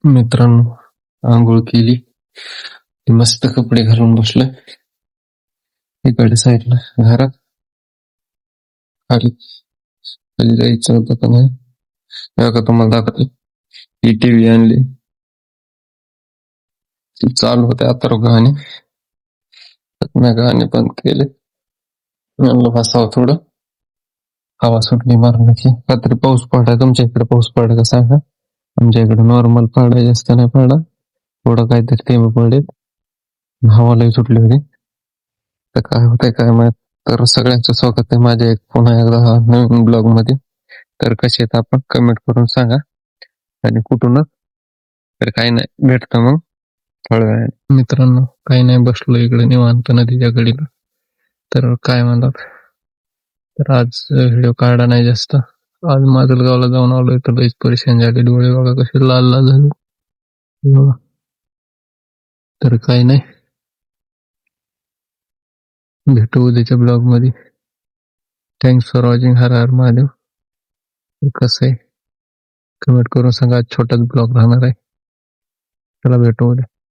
मित्रांनो, आंघोळ केली. मस्त कपडे घालून बसलोय इकडे साईडला घरात. खाली खाली जायचं होतं का नाही, का तुम्हाला दाखवते. ही टीव्ही आणली, ती चालू होते आता गाणे. मी गाणे बंद केले. म्हणलं बसावं थोडं, हवा सुटली मारण्याची. रात्री पाऊस पडाय. तुमच्या इकडे पाऊस पडाय का सांगा. आमच्या इकडे नॉर्मल पडाय, जास्त नाही पडा, थोडं काहीतरी थेंब पडेल. हवा लई सुटली होती. तर काय होतंय काय माहित. तर सगळ्यांचं स्वागत आहे माझ्या एक पुन्हा एकदा नवीन ब्लॉग मध्ये. तर कसे आहेत आपण कमेंट करून सांगा, आणि कुठून. तर काही नाही, भेटतं मग थोड्या वेळाने. मित्रांनो, काही नाही, बसलो इकडे निवांत नदीच्या कडीला. तर काय म्हणतात, तर आज व्हिडिओ काढा नाही जास्त. आज माजलगावला जाऊन आलोय, तर लईच परेशान झाले. डोळे बघा कसे लाल लाल झाले. तर काही नाही, भेटू उद्याच्या ब्लॉग मध्ये. Thanks for watching. Har Har Mahadev. कसं आहे कमेंट करून सांगा. छोटाच ब्लॉग राहणार आहे. चला भेटू उद्या.